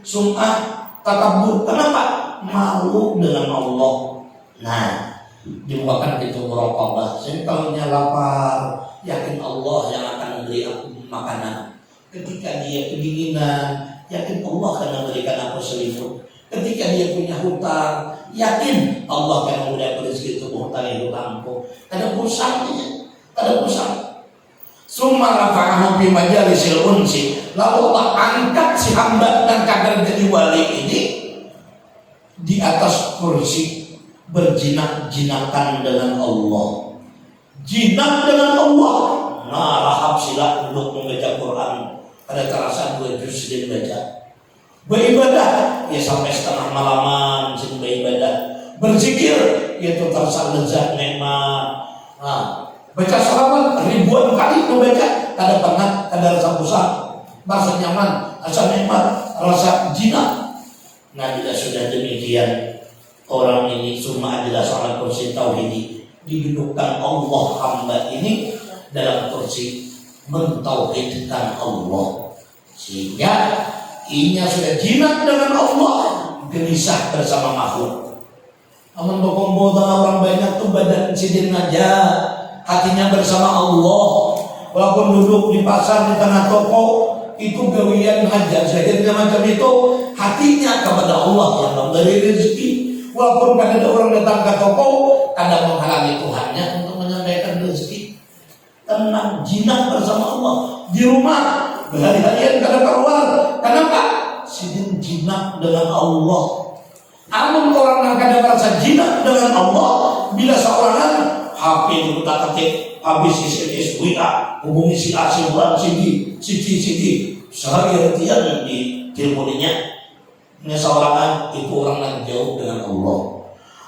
sum'ah, takabur, kenapa? Malu dengan Allah. Nah, dibukakan pintu muraqabah. Saya tahunya lapar, yakin Allah yang akan memberi aku makanan. Ketika dia kedinginan, yakin Allah akan memberikan aku selimut. Ketika dia punya hutang, yakin Allah akan memberikan rezeki untuk hutang yang hutangku. Ada pusangnya, ada pusang. Summa rafa'ahu fi majalisil unsi. Lalu Allah angkat si hamba dan kadar jadi wali ini di atas kursi berjinak-jinakan dengan Allah. Jinak dengan Allah. Nah, rahab sila duduk membaca Quran. Ada terasa 2 juz dia baca. Beribadah ya sampai setengah malaman sedang beribadah. Berzikir yaitu terasa lezat nikmat. Nah, baca salawat ribuan kali membaca, kada penat, kada rasa bosan, rasa nyaman, rasa nikmat, rasa jinak. Nah, bila sudah demikian, orang ini cuma adalah soal kursi tauhid, didudukkan Allah hamba ini dalam kursi mentauhidkan Allah, sehingga inya sudah jinak dengan Allah, gelisah bersama makhluk. Aman bokombo orang banyak tuh badan sidin aja, hatinya bersama Allah. Walaupun duduk di pasar di tengah toko itu gawian aja, zahirnya macam itu, hatinya kepada Allah yang memberi rezeki. Walaupun kadang ada orang datang ke toko, kadang menghalangi Tuhannya untuk menyampaikan rezeki. Tenang, jinak bersama Allah. Di rumah berhari-harian kadang keluar. Kenapa? Sidin jinak dengan Allah. Namun orang yang kada merasa jinak dengan Allah bila seorang HP itu tak ketik habis SMS WA hubungi si A si B si D sehari-harian di telponinya. Ini seorang itu orang yang jauh dengan Allah.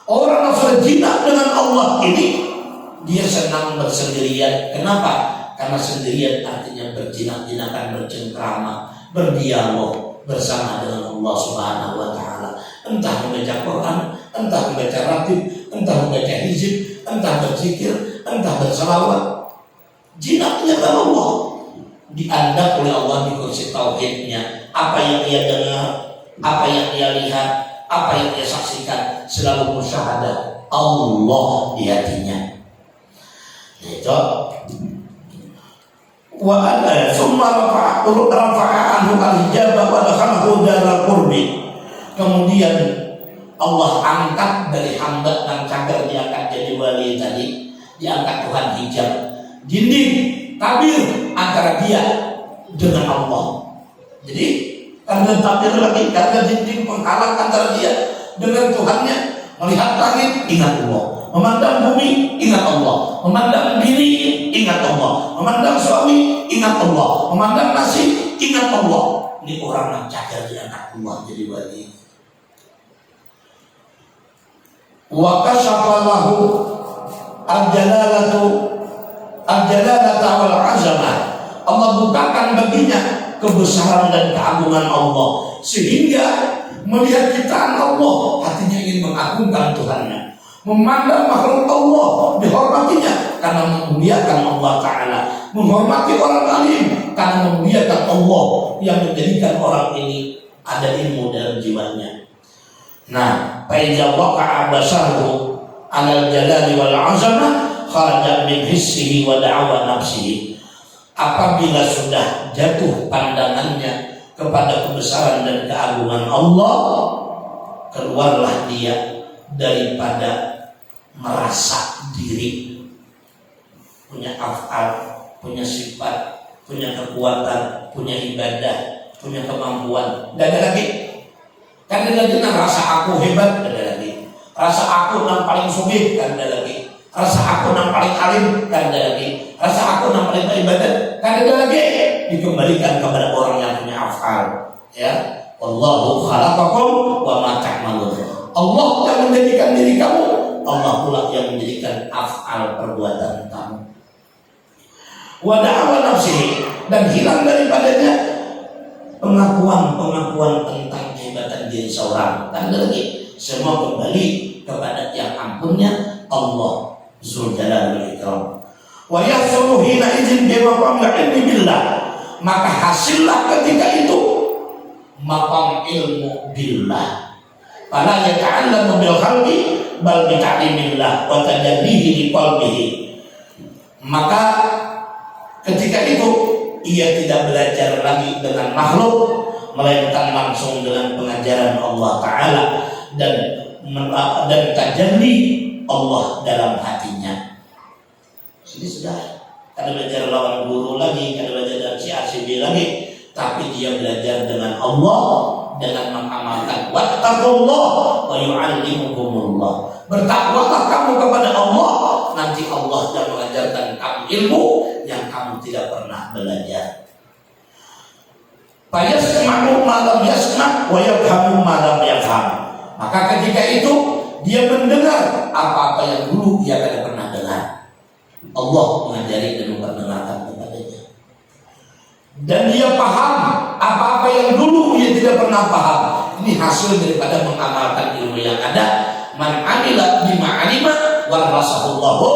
Orang yang sudah jinak dengan Allah ini dia senang bersendirian. Kenapa? Karena sendirian artinya berjinak-jinakan, bercengkrama, berdialog bersama dengan Allah Subhanahu wa Ta'ala. Entah membaca Quran, entah membaca ratib, entah membaca hizib, entah berzikir, entah berselawat. Jinaknya dengan Allah, diandap oleh Allah di kursi tauhidnya. Apa yang ia dengar, apa yang ia lihat, apa yang ia saksikan, selalu musyahadah Allah di hatinya. Itu wa ana summa rafa'a anhu al-hijaba wa dakhalahu daral qurbi. Kemudian Allah angkat dari hamba dan cagar dia akan jadi wali tadi, diangkat Tuhan hijab, dinding tabir antara dia dengan Allah. Jadi karena tabir lagi, karena dinding penghalang antara dia dengan Tuhannya. Melihat langit, ingat Allah. Memandang bumi, ingat Allah. Memandang bini, ingat Allah. Memandang suami, ingat Allah. Memandang nasi, ingat Allah. Ini orang yang cagar diangkat Allah jadi wali. Wa kashafa lahu al-jalalata wal azamah. Allah bukakan baginya kebesaran dan keagungan Allah sehingga melihat ciptaan Allah hatinya ingin mengagungkan Tuhannya, memandang makhluk Allah dihormatinya karena memuliakan Allah Ta'ala, menghormati orang alim karena memuliakan Allah yang menjadikan orang ini ada ilmu dalam jiwanya. Nah, fa'idza waqa'a basaruhu 'alal jalali wal 'azamah kharaja min hissihi wa da'wa nafsihi. Apabila sudah jatuh pandangannya kepada kebesaran dan keagungan Allah, keluarlah dia daripada merasa diri, punya af'al, punya sifat, punya kekuatan, punya ibadah, punya kemampuan. Tidak ada lagi. Kan ada lagi rasa aku hebat, tidak ada lagi. Rasa aku yang paling sugih, kan ada lagi. Rasa aku yang paling alim, kan ada lagi. Rasa aku yang paling beribadah, kan ada lagi. Dikembalikan kepada orang yang punya af'al. Ya, Allahu khalaqakum wa ma ta'malun. Allah yang menjadikan diri kamu, Allah pula yang menjadikan af'al perbuatan kamu. Wa da'wa nafsihi, dan hilang daripadanya pengakuan tentang kehebatan diri seorang. Dan lagi semua kembali kepada yang ampunnya Allah Dzul Jalali wal Ikram. Wa yahsulu hina idzin bi maqamil ilmi billah. Maka hasillah ketika itu maqam ilmu billah. Fala yata'allamu bil qalbi bal bi ta'limillah wa tajallihi li qalbihi. Maka ketika itu ia tidak belajar lagi dengan makhluk, melainkan langsung dengan pengajaran Allah Ta'ala dan tajalli Allah dalam hatinya. Jadi sudah, kada belajar lawan guru lagi, kada belajar dari si ACB lagi, tapi dia belajar dengan Allah dengan mengamalkan wattaqullah wa yu'allimukumullah. Bertakwalah kamu kepada Allah, nanti Allah akan mengajarkan kamu ilmu yang kamu tidak pernah belajar. Fayasma'u ma lam yasma' wa yafhamu ma lam yafham. Maka ketika itu dia mendengar apa-apa yang dulu dia tidak pernah dengar. Allah mengajari dan memperdengarkan kepadanya. Dan dia paham apa-apa yang dulu dia tidak pernah paham. Ini hasil daripada mengamalkan ilmu yang ada. Man amila bima alima warasahullahu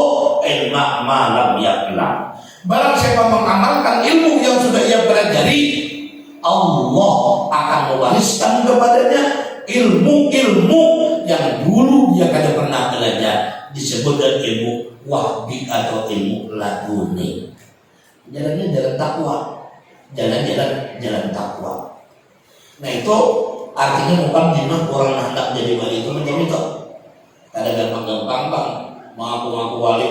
ilma ma lam ya'lam. Barang siapa mengamalkan ilmu yang sudah ia pelajari, Allah akan mewariskan kepadanya ilmu-ilmu yang dulu dia kada pernah belajar. Disebut dengan ilmu wahbi atau ilmu laduni. Jalannya jalan takwa, jalan takwa. Nah itu artinya bukan dimana orang hendak jadi wali itu macam itu. Kada gampang-gampang bang mengaku-ngaku wali.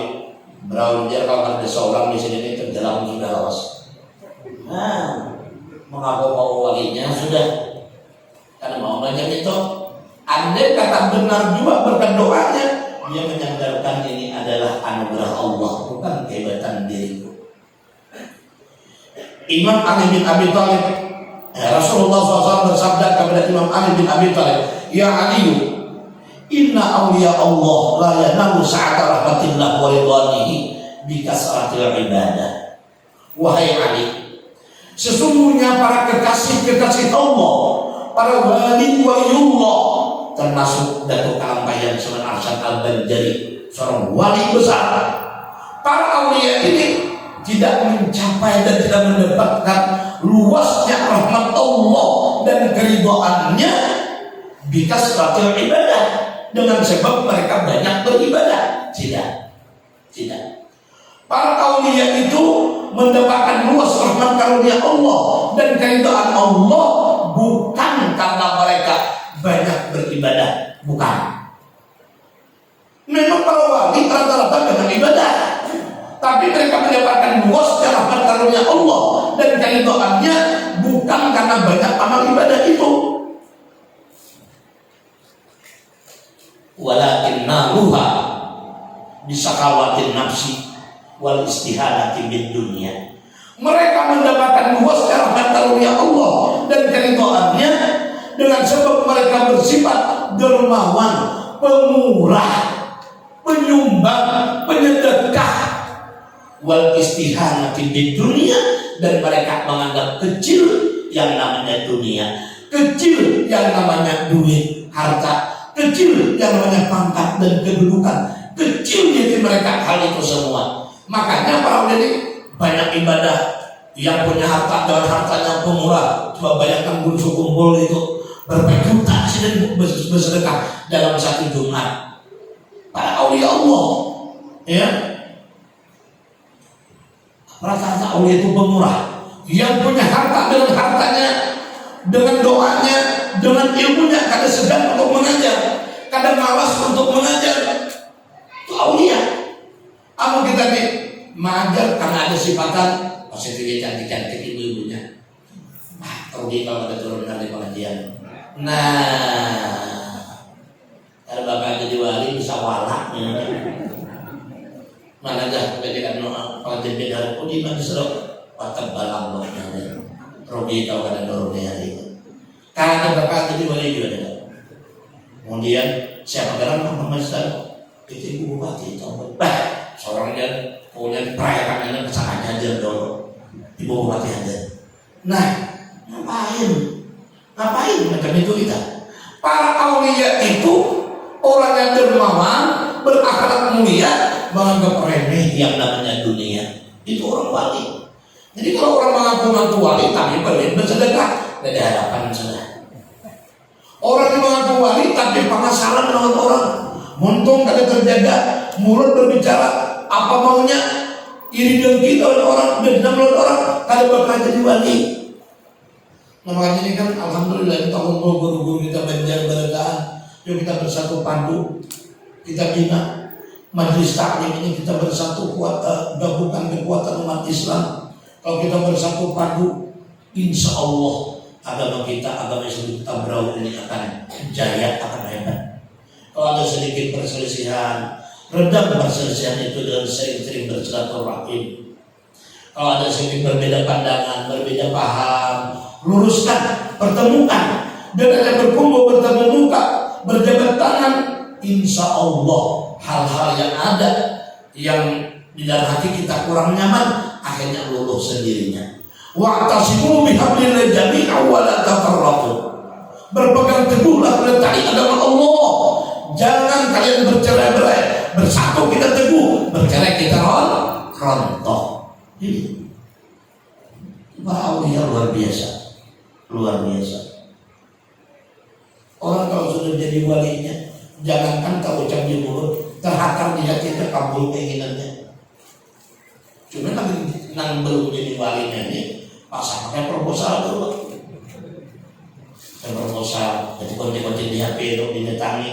Berawal kalau ada seorang di sini terjelang sudah awas. Nah, mengaku mau walinya sudah. Karena mau belajar itu Andai kata benar juga berkat doanya, dia menyandarkan ini adalah anugerah Allah, bukan kehebatan diriku. Imam Ali bin Abi Thalib, Rasulullah SAW bersabda kepada Imam Ali bin Abi Thalib, "Ya Ali, inna awliya Allah la yanalu sa'ata rahmatillah wa ridwanihi bi kasratil ibadah." Wahai Ali, sesungguhnya para kekasih-kekasih Allah, para wali-waliullah, termasuk Datuk Kalampayan Sunan Arsyad Al-Banjari, seorang wali besar, para aulia ini tidak mencapai dan tidak mendapatkan luasnya rahmat Allah dan keridhaannya bikas ratil ibadah, dengan sebab mereka banyak beribadah. Tidak. Para aulia itu mendapatkan luas rahmat karunia Allah dan keridhaan Allah bukan karena mereka banyak beribadah, bukan. Memang para wali rata-rata banyak ibadah, tapi mereka mendapatkan luas rahmat karunia Allah dan keridhaannya bukan karena banyak amal ibadah itu. Walakin naluha bisakawatin nafsi wal istihadati bid dunia. Mereka mendapatkan luas rahmat karunia Allah dan keridhaannya dengan sebab mereka bersifat dermawan, pemurah, penyumbang, penyedekah, wal istihanati di dunia, dan mereka menganggap kecil yang namanya dunia, kecil yang namanya duit, harta, kecil yang namanya pangkat dan kedudukan, kecil jadi mereka hal itu semua. Makanya para ulama banyak ibadah, yang punya harta dengan hartanya pemurah. Coba bayangkan gunsu kumpul itu berapa juta sedang bersedekah dalam satu Jumat. Para aulia Allah, ya, rata-rata aulia itu pemurah, yang punya harta dengan hartanya, dengan doanya, dengan ilmunya. Kadang sedang untuk mengajar, kadang malas untuk mengajar. Itu aulia. Anu kita nih mengajar karena ada sifatan positif, cantik-cantik ibu-ibunya. Rugi kalau ada turun dari pengajian. Nah, kalau bapak jadi wali bisa walak. Mana dah ketika pengajian beda rugi mandi serok patah balang loh. Rugi kalau ada turun dari itu. Karena bapak jadi wali juga ada. Kemudian siapa dalam pemasaran itu ibu bupati tahu. Seorang dia punya perayaan ini kesalahan aja dulu ibu bupati aja. Nah, ngapain macam itu kita? Para aulia itu orang yang dermawan, berakhlak mulia, menganggap remeh yang namanya dunia. Itu orang wali. Jadi kalau orang mengaku-ngaku wali tapi bersedekah, dari hadapan sudah. Orang yang mengaku wali tapi pemasaran dengan orang, muntung kada terjaga, mulut berbicara apa maunya, iri dengki oleh orang, dendam oleh orang, kada bakal jadi wali. Nah, makanya ini kan alhamdulillah kita kumpul guru-guru kita Banjar Baragaan, yuk kita bersatu padu, kita bina majelis taklim ini, kita bersatu kuat, gabungkan kekuatan umat Islam. Kalau kita bersatu padu, insya Allah agama kita, agama Islam kita berawal ini akan jaya, akan hebat. Kalau ada sedikit perselisihan, redam perselisihan itu dengan sering-sering bersilaturahim. Kalau ada sedikit berbeda pandangan, berbeda paham, luruskan, pertemukan, dan ada berkumpul bertemu muka, berjabat tangan, insya Allah hal-hal yang ada yang di dalam hati kita kurang nyaman akhirnya luluh sendirinya. Wa'tasimu bihablillahi jami'an wa la tafarraqu. Berpegang teguhlah pada tali agama Allah. Jangan kalian bercerai-berai. Bersatu kita teguh, bercerai kita rontok. Ini para aulia luar biasa. Luar biasa. Orang kalau sudah jadi walinya, jangankan kau ucap di mulut, terhatam di hati, terkabul keinginannya. Cuma nang belum jadi walinya ini, pasang pakai proposal dulu. Proposal, jadi konten di HP itu didatangi.